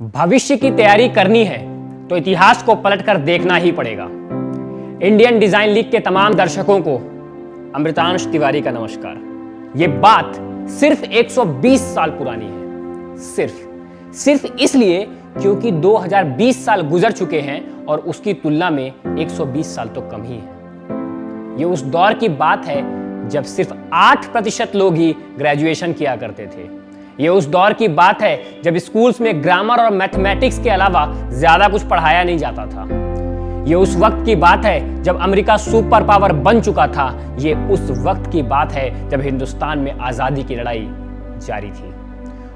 भविष्य की तैयारी करनी है तो इतिहास को पलटकर देखना ही पड़ेगा। इंडियन डिजाइन लीग के तमाम दर्शकों को अमृतांश तिवारी का नमस्कार। यह बात सिर्फ 120 साल पुरानी है, सिर्फ इसलिए क्योंकि 2020 साल गुजर चुके हैं और उसकी तुलना में 120 साल तो कम ही है। यह उस दौर की बात है जब सिर्फ 8% लोग ही ग्रेजुएशन किया करते थे। यह उस दौर की बात है जब स्कूल्स में ग्रामर और मैथमेटिक्स के अलावा ज्यादा कुछ पढ़ाया नहीं जाता था। यह उस वक्त की बात है जब अमेरिका सुपर पावर बन चुका था। यह उस वक्त की बात है जब हिंदुस्तान में आजादी की लड़ाई जारी थी।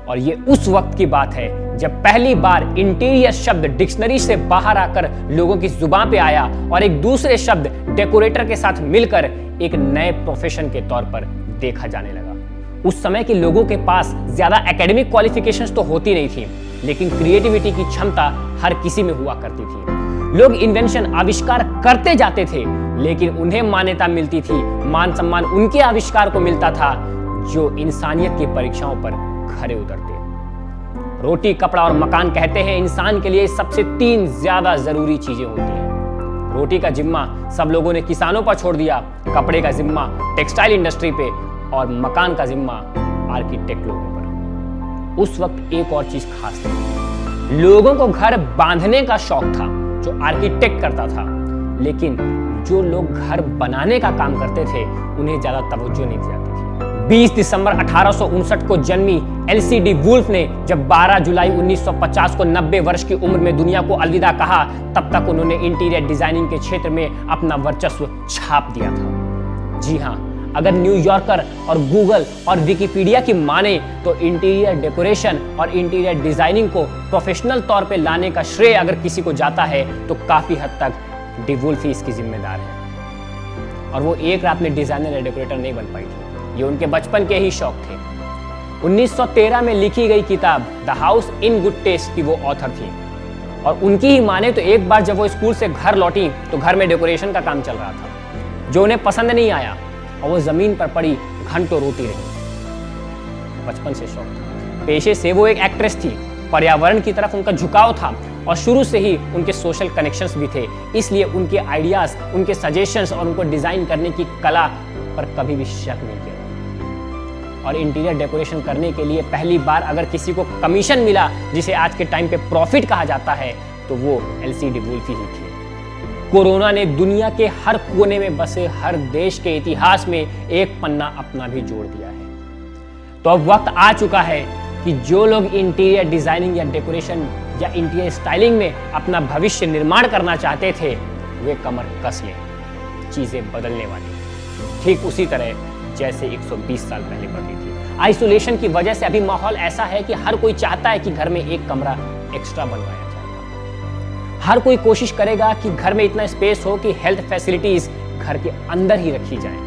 और यह उस वक्त की बात है जब पहली बार इंटीरियर शब्द डिक्शनरी से बाहर आकर लोगों की जुबान पे आया और एक दूसरे शब्द डेकोरेटर के साथ मिलकर एक नए प्रोफेशन के तौर पर देखा जाने लगा। उस समय के लोगों के पास ज्यादा एकेडमिक क्वालिफिकेशंस तो होती नहीं थी, लेकिन क्रिएटिविटी की क्षमता हर किसी में हुआ करती थी। लोग इन्वेंशन आविष्कार करते जाते थे, लेकिन उन्हें मान्यता मिलती थी, मान सम्मान उनके आविष्कार को मिलता था जो इंसानियत की परीक्षाओं पर खरे उतरते। रोटी, कपड़ा और मकान कहते हैं इंसान के लिए सबसे 3 ज्यादा जरूरी चीजें होती हैं। रोटी का जिम्मा सब लोगों ने किसानों पर छोड़ दिया, कपड़े का जिम्मा टेक्सटाइल इंडस्ट्री पे और मकान का जिम्मा आर्किटेक्ट लोगों पर। उस वक्त एक और चीज खास थी, लोगों को घर बांधने का शौक था जो आर्किटेक्ट करता था, लेकिन जो लोग घर बनाने का काम करते थे उन्हें ज्यादा तवज्जो नहीं दी जाती थी। 20 दिसंबर 1859 को जन्मी एलसीडी वुल्फ ने जब 12 जुलाई 1950 को 90 वर्ष की उम्र में दुनिया को अलविदा कहा, तब तक उन्होंने इंटीरियर डिजाइनिंग के क्षेत्र में अपना वर्चस्व छाप दिया था। जी हाँ, अगर न्यूयॉर्कर और गूगल और विकिपीडिया की माने तो इंटीरियर डेकोरेशन और इंटीरियर डिजाइनिंग को प्रोफेशनल तौर पे लाने का श्रेय अगर किसी को जाता है तो काफी हद तक डी वुल्फ ही इसकी जिम्मेदार है। और वो एक रात में डिजाइनर या डेकोरेटर नहीं बन पाई थी, ये उनके बचपन के ही शौक थे। 1913 में लिखी गई किताब the house in good taste की वो ऑथर थी, और उनकी ही माने तो एक बार जब वो स्कूल से घर लौटी तो घर में डेकोरेशन का काम चल रहा था जो उन्हें पसंद नहीं आया और वो जमीन पर पड़ी घंटों रोती रही। बचपन से शौक था, पेशे से वो एक एक्ट्रेस थी, पर्यावरण की तरफ उनका झुकाव था और शुरू से ही उनके सोशल कनेक्शंस भी थे, इसलिए उनके आइडियाज, उनके सजेशंस और उनको डिजाइन करने की कला पर कभी भी शक नहीं किया। और इंटीरियर डेकोरेशन करने के लिए पहली बार अगर किसी को कमीशन मिला, जिसे आज के टाइम पे प्रॉफिट कहा जाता है, तो वो एलसीडी वुल्फ ही थी। कोरोना ने दुनिया के हर कोने में बसे हर देश के इतिहास में एक पन्ना अपना भी जोड़ दिया है। तो अब वक्त आ चुका है कि जो लोग इंटीरियर डिजाइनिंग या डेकोरेशन या इंटीरियर स्टाइलिंग में अपना भविष्य निर्माण करना चाहते थे, वे कमर कस लें, चीजें बदलने वाली ठीक उसी तरह जैसे 120 साल पहले बदली थी। आइसोलेशन की वजह से अभी माहौल ऐसा है कि हर कोई चाहता है कि घर में एक कमरा एक्स्ट्रा बनवाया जाए। हर कोई कोशिश करेगा कि घर में इतना स्पेस हो कि हेल्थ फैसिलिटीज घर के अंदर ही रखी जाए।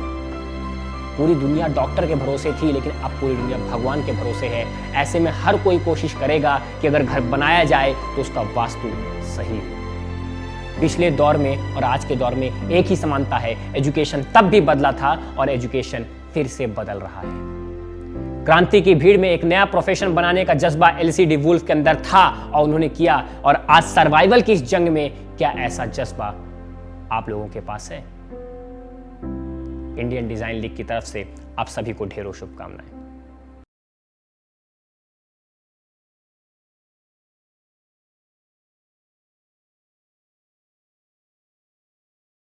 पूरी दुनिया डॉक्टर के भरोसे थी, लेकिन अब पूरी दुनिया भगवान के भरोसे है। ऐसे में हर कोई कोशिश करेगा कि अगर घर बनाया जाए तो उसका वास्तु सही हो। पिछले दौर में और आज के दौर में एक ही समानता है, एजुकेशन तब भी बदला था और एजुकेशन फिर से बदल रहा है। क्रांति की भीड़ में एक नया प्रोफेशन बनाने का जज्बा एलसीडी वुल्फ के अंदर था और उन्होंने किया। और आज सर्वाइवल की इस जंग में क्या ऐसा जज्बा आप लोगों के पास है? इंडियन डिजाइन लीग की तरफ से आप सभी को ढेरों शुभकामनाएं।